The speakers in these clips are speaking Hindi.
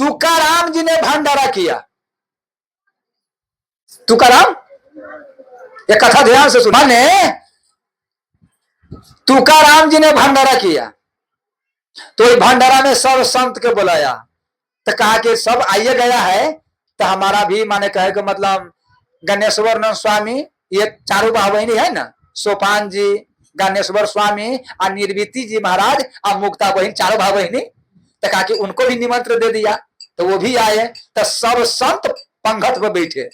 तुकाराम जी ने भंडारा किया। तुकाराम, ये कथा ध्यान से सुना ने, तुकाराम जी ने भंडारा किया तो इस भंडारा में सब संत के बुलाया, तो कहा कि सब आइए गया है तो हमारा भी माने कहे कि मतलब गणेश्वर स्वामी, ये चारों भाई बहनी है ना, सोपान जी, गणेश्वर स्वामी और निर्विति जी महाराज और मुक्ता बहन, चारों भाई बहनी, तो कहा कि उनको भी निमंत्रण दे दिया तो वो भी आए। तो सब संत पंगत में बैठे,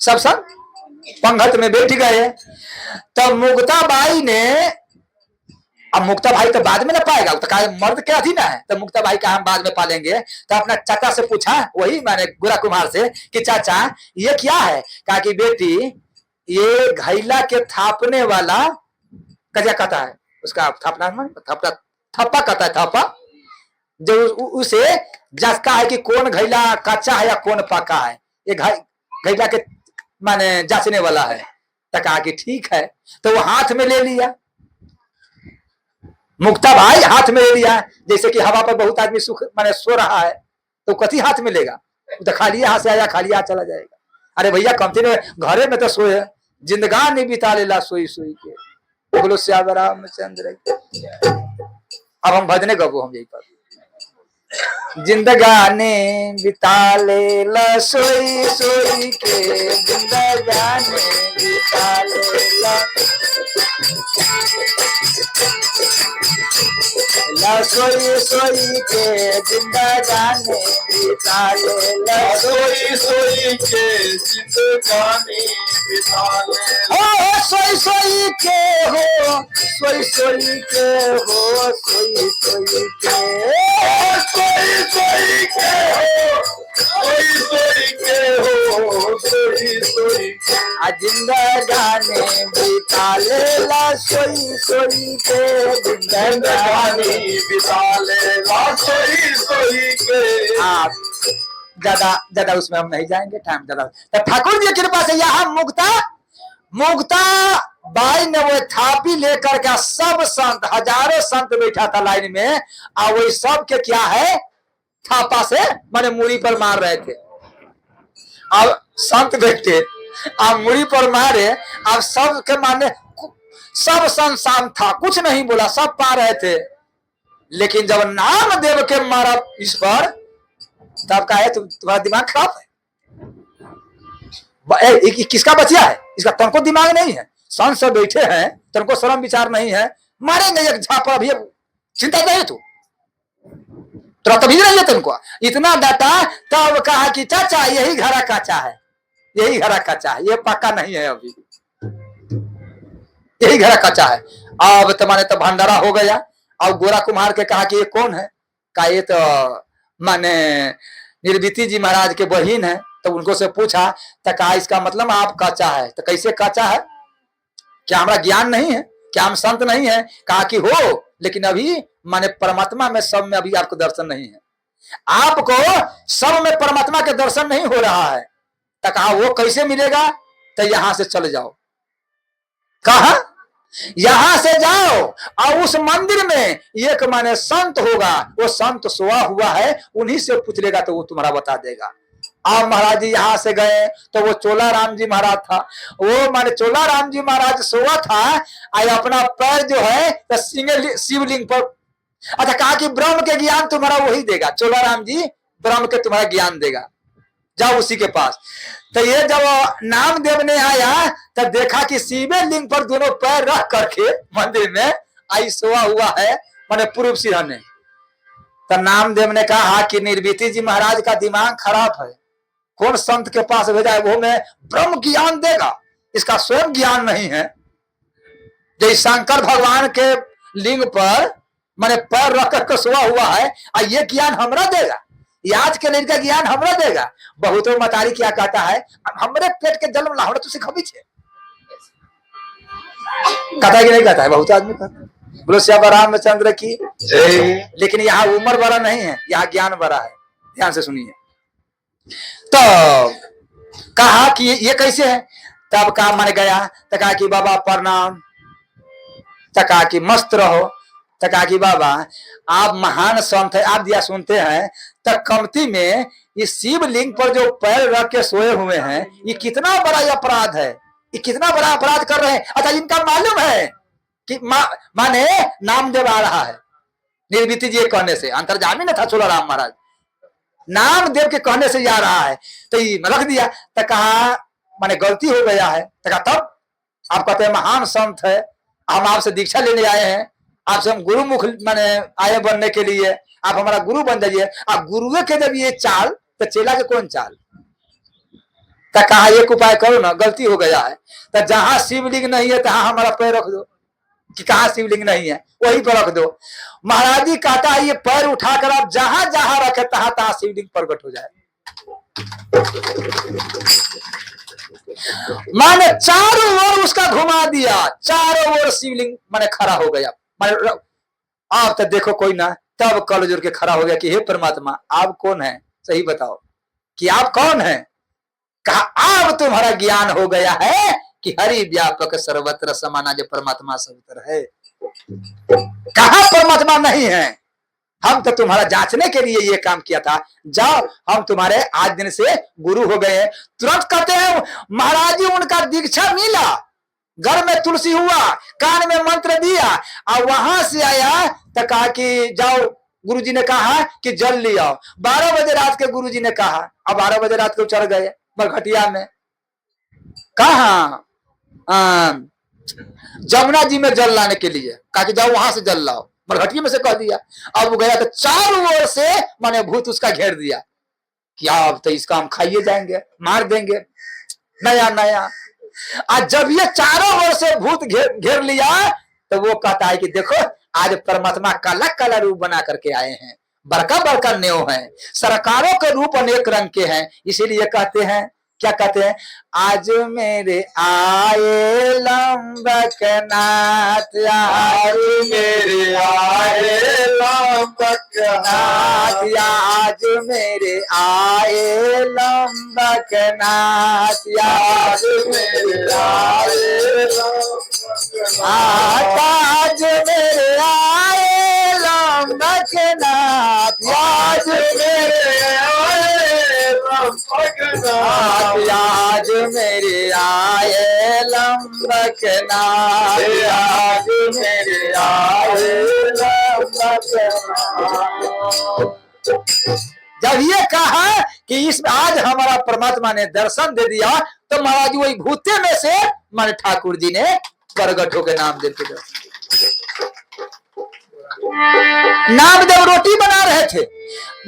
सब संत पंगत में बैठ गए। तो मुक्ता बाई ने, अब मुक्ता भाई तो बाद में ना पाएगा, तो कहा मर्द क्या थी ना है, तो मुक्ता भाई का हम बाद में पालेंगे। तो अपना चाचा से पूछा, वही मैंने गोरा कुमार से, कि चाचा ये क्या है? कहा कि बेटी ये घैला के थापने वाला क्या कहता है उसका, थापना थप्पा, थप्पा कहता है, थप्पा जो उसे जांचता है कि कौन घैला कच्चा है या कौन पका है, ये घैला के माने जांचने वाला है। तो कहा कि ठीक है, तो वो हाथ में ले लिया, मुक्ता भाई हाथ में ले लिया। जैसे कि हवा पर बहुत आदमी सुख माने सो रहा है तो कथी हाथ में लेगा, तो खाली हाथ से आया खाली हाथ चला जाएगा। अरे भैया कमती में घरे में तो सोए, जिंदगानी बिता लेला सोई सोई के, बोलो श्याम रामचंद्र। अब हम भजने गबो, हम यही पर जिंदगानी बिता लेला सोई सोई के, जिंदगानी बिता लेला सोई सोई के, जिंदगानी बिता लेला सोई सोई के, जिंदगानी बिता लेला। हो सोई सोई के हो, सोई सोई के हो, सोई सोई के, सोई सोई के हो, सोई सोई के हो, सोई सोई के, जिंदगानी बिता लेला सोई सोई के, जिंदगानी बिता लेला सोई सोई के। आप ज्यादा उसमें हम नहीं जाएंगे, टाइम ज्यादा। तो ठाकुर जी की कृपा से यहाँ मुक्ता बाई ने वो थापी लेकर के सब संत, हजारों संत बैठा था लाइन में, और वही सब के क्या है थापा से माने मुड़ी पर मार रहे थे। अब संत बैठे अब मुड़ी पर मारे, अब सब के माने सब संत शांत था, कुछ नहीं बोला, सब पा रहे थे। लेकिन जब नाम देव के मारा इस पर, तब कहा है तुम्हारा दिमाग खराब है, किसका बचिया है, इसका तुमको दिमाग नहीं है, संत से बैठे हैं, तुमको शर्म विचार नहीं है, मारेंगे एक झापड़, अभी चिंता नहीं तू तभी नहीं है तुमको, इतना डाटा। तब कहा कि चाचा यही घरा काचा है, यही घरा काचा है, ये पक्का नहीं है, अभी यही घरा काचा है। अब तुम्हारे तो भंडारा हो गया। अब गोरा कुम्हार के कहा कि ये कौन है? कहा ये तो माने निर्विति जी महाराज के बहिन है। तो उनको से पूछा, तो कहा इसका मतलब आप काचा है। तो कैसे काचा है, क्या हमारा ज्ञान नहीं है, क्या हम संत नहीं है? कहा कि हो, लेकिन अभी माने परमात्मा में सब में अभी आपको दर्शन नहीं है, आपको सब में परमात्मा के दर्शन नहीं हो रहा है। तो कहा वो कैसे मिलेगा? तो यहां से चले जाओ। कहा यहां से जाओ और उस मंदिर में एक माने संत होगा, वो संत सोया हुआ है, उन्हीं से पूछ लेगा तो वो तुम्हारा बता देगा। आप महाराज जी यहाँ से गए तो वो चोला राम जी महाराज था, वो माने चोला राम जी महाराज सोया था, आई अपना पैर जो है तो शिवलिंग पर, अच्छा कहा कि ब्रह्म के ज्ञान तुम्हारा वही देगा, चोला राम जी ब्रह्म के तुम्हारा ज्ञान देगा, जाओ उसी के पास। तो ये जब नामदेव ने आया तो देखा कि शिवे लिंग पर दोनों पैर रख करके मंदिर में आई सोया हुआ है, माने पूर्व सिरहाने। तो नामदेव ने कहा कि निर्विति जी महाराज का दिमाग खराब है, कौन संत के पास भेजा है, वो में ब्रह्म ज्ञान देगा, इसका स्वयं ज्ञान नहीं है। जैसे शंकर भगवान के लिंग पर माने पैर रख करके सोया हुआ है, और ये ज्ञान हमरा देगा, आज के लड़का ज्ञान हमरा देगा। बहुतो मतारी क्या कहता है, हमरे पेट के जन्म लाहौर तो सिखबी छे, कहता है कि नहीं कहता है, बहुत आदमी कहता है। बोलो श्याम रामचंद्र की। लेकिन यहाँ उम्र बड़ा नहीं है, यहाँ ज्ञान बड़ा है, ध्यान से सुनिए। तो कहा कि ये कैसे है, तब कहा मान गया, तो कहा कि बाबा प्रणाम, तो कहा कि मस्त रहो, तो कहा कि बाबा आप महान संत है, आप दिया सुनते हैं, तक कमती में इस शिवलिंग पर जो पैर रख के सोए हुए हैं, ये कितना बड़ा अपराध है, ये कितना बड़ा अपराध कर रहे हैं। अच्छा, इनका मालूम है कि माने नामदेव आ रहा है, निर्मिति जी के कहने से, अंतर्जामी न था छोलाराम महाराज, नामदेव के कहने से जा रहा है, तो ये रख दिया। तो कहा माने गलती हो गया है। तो कहा तब आप कहते हैं महान संत है, हम आपसे दीक्षा लेने आए हैं, आपसे हम गुरुमुख माने आए बनने के लिए, आप हमारा गुरु बन जाइए। आप गुरुए के जब ये चाल, तो चेला के कौन चाल। तो कहा एक उपाय करो ना, गलती हो गया है, तो जहां शिवलिंग नहीं है तहां हमारा पैर रख दो, कि कहां शिवलिंग नहीं है वहीं पर रख दो। महाराज जी कहता है ये पैर उठाकर आप जहां जहां रखे तहां तहां शिवलिंग प्रकट हो जाए। माने चारों ओर उसका घुमा दिया, चारों ओर शिवलिंग माने खड़ा हो गया। माने आप तो देखो कोई ना, तब कल जुड़ के खड़ा हो गया कि हे परमात्मा आप कौन है, सही बताओ कि आप कौन है। कहा अब तुम्हारा ज्ञान हो गया है कि हरि व्यापक सर्वत्र समाना जो परमात्मा सर्वत्र है। कहा परमात्मा नहीं है, हम तो तुम्हारा जांचने के लिए ये काम किया था, जाओ हम तुम्हारे आज दिन से गुरु हो गए। तुरंत कहते हैं महाराज जी उनका दीक्षा मिला, घर में तुलसी हुआ, कान में मंत्र दिया, और वहां से आया तो कहा कि जाओ, गुरुजी ने कहा कि जल ले आओ। 12 बजे रात के गुरुजी ने कहा, अब 12 बजे रात को चढ़ गए मरघटिया में, कहा जमुना जी में जल लाने के लिए, कहा कि जाओ वहां से जल लाओ, मरघटिया में से कह दिया। अब वो गया तो चारों ओर से माने भूत उसका घेर दिया कि अब तो इसका हम खाइए जाएंगे, मार देंगे, नया नया। आज जब ये चारों ओर से भूत घेर लिया, तो वो कहता है कि देखो आज परमात्मा काला काला रूप बना करके आए हैं, बड़का बड़का नेव है, सरकारों के रूप अनेक रंग के हैं। इसीलिए कहते हैं, क्या कहते हैं, आज मेरे आए लंबक नाथ, आज मेरे आए लंबक नाथ, आज मेरे आए लंबक नाथ, आज मेरे आए आज मेरे आए लंबक नाथ, आज मेरे आए लंबक आज मेरे आए लंबक नाथ, आज मेरे आए लंबक जब ये कहा कि इस आज हमारा परमात्मा ने दर्शन दे दिया, तो महाराज वही भूते में से मन ठाकुर जी ने प्रगट होकर नामदेव के दर्शन। नामदेव रोटी बना रहे थे,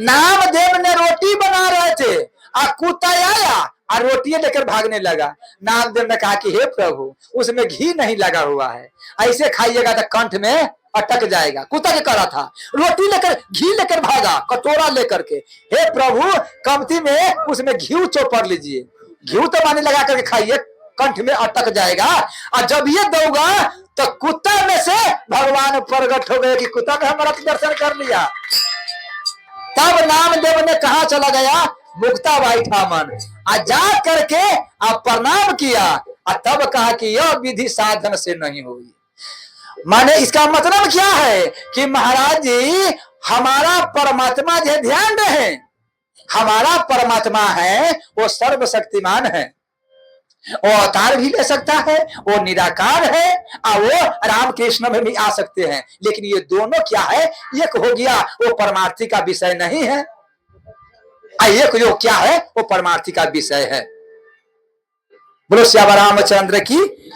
नामदेव ने रोटी बना रहे थे, और कुत्ता आया और रोटी लेकर भागने लगा। नामदेव ने कहा कि हे प्रभु उसमें घी नहीं लगा हुआ है, ऐसे खाइएगा तो कंठ में अटक जाएगा। कुत्ता क्या कर रहा था, रोटी लेकर घी लेकर भागा, कटोरा लेकर के। हे प्रभु कमती में उसमें घी चोपर लीजिए, घी तो पानी लगा करके खाइए, कंठ में अटक जाएगा। और जब ये दोगा तो कुत्ता में से भगवान प्रकट हो गए कि कुत्ता ने हमारा दर्शन कर लिया। तब नामदेव ने कहा चला गया, मुक्ता बाई ठामन, जा करके आप प्रणाम किया, और तब कहा कि यह विधि साधन से नहीं हुई। माने इसका मतलब क्या है कि महाराज जी हमारा परमात्मा जो ध्यान रहे, हमारा परमात्मा है वो सर्वशक्तिमान है, वो अवतार भी ले सकता है, वो निराकार है, और वो रामकृष्ण में भी आ सकते हैं। लेकिन ये दोनों क्या है, एक हो गया वो परमार्थी का विषय नहीं है, एक जो क्या है वो परमार्थी का विषय है। बोलो श्याम रामचंद्र की